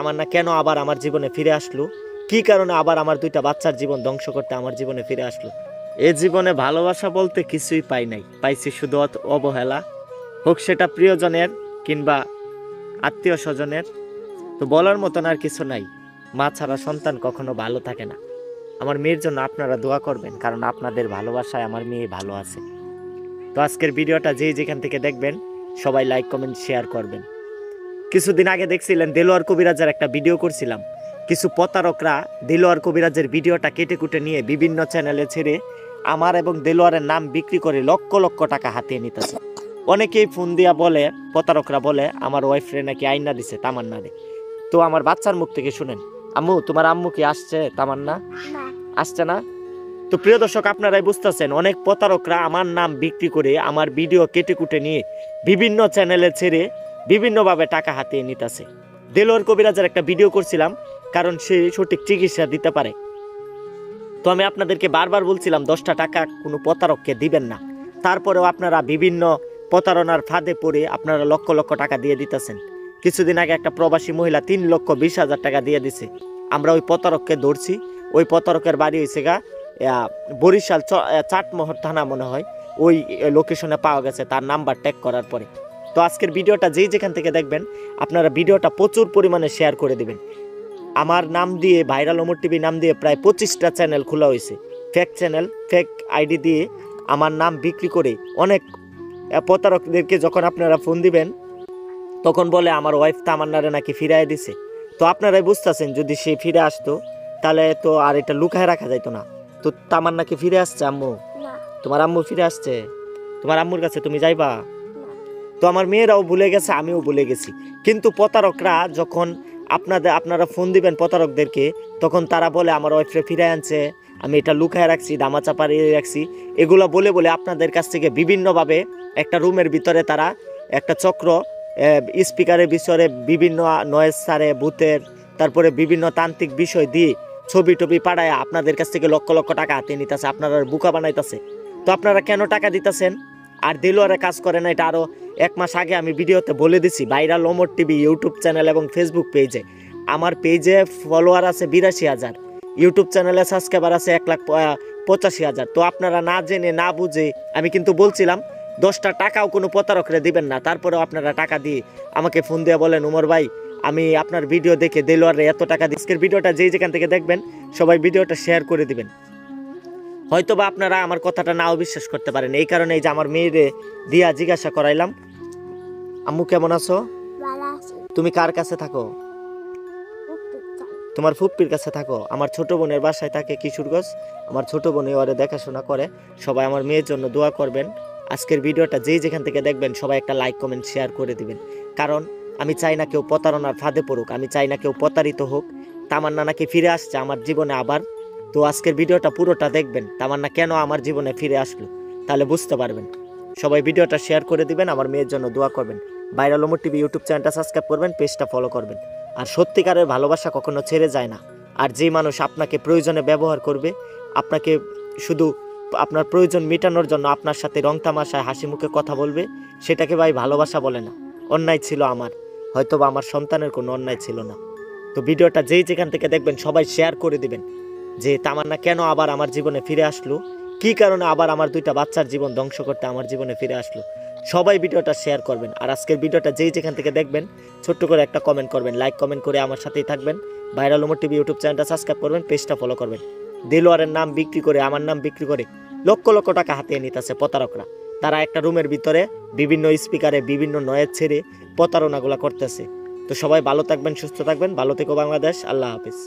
তামান্না কেন আবার আমার জীবনে ফিরে আসলো, কি কারণে আবার আমার দুইটা বাচ্চার জীবন ধ্বংস করতে আমার জীবনে ফিরে আসলো। এ জীবনে ভালোবাসা বলতে কিছুই পাই নাই, পাইছি শুধু অবহেলা, হোক সেটা প্রিয়জনের কিংবা আত্মীয় স্বজনের। তো বলার মতন আর কিছু নাই, মা ছাড়া সন্তান কখনো ভালো থাকে না। আমার মেয়ের জন্য আপনারা দোয়া করবেন, কারণ আপনাদের ভালোবাসায় আমার মেয়ে ভালো আছে। তো আজকের ভিডিওটা যেখান থেকে দেখবেন সবাই লাইক কমেন্ট শেয়ার করবেন। কিছুদিন আগে দেখছিলেন দেলোয়ার কবিরাজের একটা ভিডিও করছিলাম, কিছু প্রতারকরা দেলোয়ার কবিরাজের ভিডিওটা কেটে কুটে নিয়ে বিভিন্ন চ্যানেলে ছেড়ে আমার এবং দেলোয়ারের নাম বিক্রি করে লক্ষ লক্ষ টাকা হাতিয়ে নিতেছে। অনেকেই ফোন দিয়া বলে, প্রতারকরা বলে আমার ওয়াইফরে নাকি আইনা দিছে তামান্না রে। তো আমার বাচ্চার মুখ থেকে শুনেন, আম্মু তোমার আম্মু কি আসছে তামান্না? আসছে না? তো প্রিয় দর্শক, আপনারাই বুঝতেছেন অনেক প্রতারকরা আমার নাম বিক্রি করে আমার ভিডিও কেটে কুটে নিয়ে বিভিন্ন চ্যানেলে ছেড়ে বিভিন্নভাবে টাকা হাতিয়ে নিতেছে। দেলোয়ার কবিরাজের একটা ভিডিও করছিলাম, কারণ সে সঠিক চিকিৎসা দিতে পারে। তো আমি আপনাদেরকে বারবার বলছিলাম 10টা টাকা কোনো প্রতারককে দিবেন না, তারপরেও আপনারা বিভিন্ন প্রতারণার ফাঁদে পড়ে আপনারা লক্ষ লক্ষ টাকা দিয়ে দিতেছেন। কিছুদিন আগে একটা প্রবাসী মহিলা 3,20,000 টাকা দিয়ে দিছে। আমরা ওই প্রতারককে ধরছি। ওই প্রতারকের বাড়ি হয়েছে গা বরিশাল চাটমোহর থানা মনে হয়, ওই লোকেশনে পাওয়া গেছে তার নাম্বার ট্যাগ করার পরে। তো আজকের ভিডিওটা যেখান থেকে দেখবেন আপনারা ভিডিওটা প্রচুর পরিমাণে শেয়ার করে দিবেন। আমার নাম দিয়ে ভাইরাল ওমর টিভি নাম দিয়ে প্রায় 25টা চ্যানেল খোলা হয়েছে, ফেক চ্যানেল, ফেক আইডি দিয়ে আমার নাম বিক্রি করে অনেক প্রতারকদেরকে যখন আপনারা ফোন দিবেন তখন বলে আমার ওয়াইফ তামান্নারে নাকি ফিরাই দিছে। তো আপনারাই বুঝতেছেন যদি সে ফিরে আসতো তাহলে তো আর এটা লুকায় রাখা যাইতো না। তো তামান্নাকে ফিরে আসছে আম্মু? তোমার আম্মু ফিরে আসছে? তোমার আম্মুর কাছে তুমি যাইবা? তো আমার মেয়েরাও ভুলে গেছে, আমিও ভুলে গেছি। কিন্তু প্রতারকরা যখন আপনারা ফোন দিবেন প্রতারকদেরকে, তখন তারা বলে আমার ওয়াইফরে ফিরে আনছে, আমি এটা লুকায় রাখছি, দামাচা পাড়িয়ে রাখছি, এগুলো বলে বলে আপনাদের কাছ থেকে বিভিন্নভাবে একটা রুমের ভিতরে তারা একটা চক্র স্পিকারের বিষয়ে বিভিন্ন নয়েজ সারে ভূতের, তারপরে বিভিন্ন তান্ত্রিক বিষয় দিয়ে ছবি টবি পাঠায় আপনাদের কাছ থেকে লক্ষ লক্ষ টাকা হাতে নিতেছে, আপনারা বুকা বানাইতেছে। তো আপনারা কেন টাকা দিতেছেন? আর দেলোয়ারে কাজ করে না, এটা আরও 1 মাস আগে আমি ভিডিওতে বলে দিছি। Viral Omar TV YouTube channel এবং ফেসবুক পেজে, আমার পেজে ফলোয়ার আছে 82,000, ইউটিউব চ্যানেলে সাবস্ক্রাইবার আছে 1,85,000। তো আপনারা না জেনে না বুঝে আমি কিন্তু বলছিলাম 10টা টাকাও কোনো প্রতারকরে দিবেন না, তারপরেও আপনারা টাকা দিয়ে আমাকে ফোন দিয়ে বলেন উমর ভাই আমি আপনার ভিডিও দেখে দেলোয়ারে এত টাকা দিই। আজকের ভিডিওটা যেখান থেকে দেখবেন সবাই ভিডিওটা শেয়ার করে দিবেন। হয়তোবা আপনারা আমার কথাটা নাও বিশ্বাস করতে পারেন, এই কারণে এই যে আমার মেয়েরে দিয়া জিজ্ঞাসা করাইলাম, আম্মু কেমন আছো? তুমি কার কাছে থাকো? তোমার ফুপ্পির কাছে থাকো? আমার ছোট বোনের বাসায় থাকে কিশোরগঞ্জ, আমার ছোট বোনে ওরে দেখাশোনা করে। সবাই আমার মেয়ের জন্য দোয়া করবেন। আজকের ভিডিওটা যেখান থেকে দেখবেন সবাই একটা লাইক কমেন্ট শেয়ার করে দিবেন, কারণ আমি চাই না কেউ প্রতারণার ফাঁদে পড়ুক, আমি চাই না কেউ প্রতারিত হোক। তামান্না নাকি ফিরে আসছে আমার জীবনে আবার। তো আজকের ভিডিওটা পুরোটা দেখবেন, তামান্না কেন আমার জীবনে ফিরে আসলো, তাহলে বুঝতে পারবেন। সবাই ভিডিওটা শেয়ার করে দিবেন, আমার মেয়ের জন্য দোয়া করবেন। ভাইরাল ওমর টিভি ইউটিউব চ্যানেলটা সাবস্ক্রাইব করবেন, পেজটা ফলো করবেন। আর সত্যিকারের ভালোবাসা কখনো ছেড়ে যায় না। আর যে মানুষ আপনাকে প্রয়োজনে ব্যবহার করবে, আপনাকে শুধু আপনার প্রয়োজন মেটানোর জন্য আপনার সাথে রং তামাশায় হাসি মুখে কথা বলবে, সেটাকে ভাই ভালোবাসা বলে না। অন্যায় ছিল আমার, হয়তোবা আমার সন্তানের কোনো অন্যায় ছিল না। তো ভিডিওটা যেখান থেকে দেখবেন সবাই শেয়ার করে দিবেন যে তামান্না কেন আবার আমার জীবনে ফিরে আসলো, কি কারণে আবার আমার দুইটা বাচ্চার জীবন ধ্বংস করতে আমার জীবনে ফিরে আসলো। সবাই ভিডিওটা শেয়ার করবেন। আর আজকের ভিডিওটা যেখান থেকে দেখবেন ছোট্ট করে একটা কমেন্ট করবেন, লাইক কমেন্ট করে আমার সাথেই থাকবেন। ভাইরাল ওমর টিভি ইউটিউব চ্যানেলটা সাবস্ক্রাইব করবেন, পেজটা ফলো করবেন। দেলোয়ারের নাম বিক্রি করে, আমার নাম বিক্রি করে লক্ষ লক্ষ টাকা হাতিয়ে নিতেছে প্রতারকরা। তারা একটা রুমের ভিতরে বিভিন্ন স্পিকারে বিভিন্ন নয়েজ ছেড়ে প্রতারণাগুলো করতেছে। তো সবাই ভালো থাকবেন, সুস্থ থাকবেন। ভালো থেকো বাংলাদেশ। আল্লাহ হাফিজ।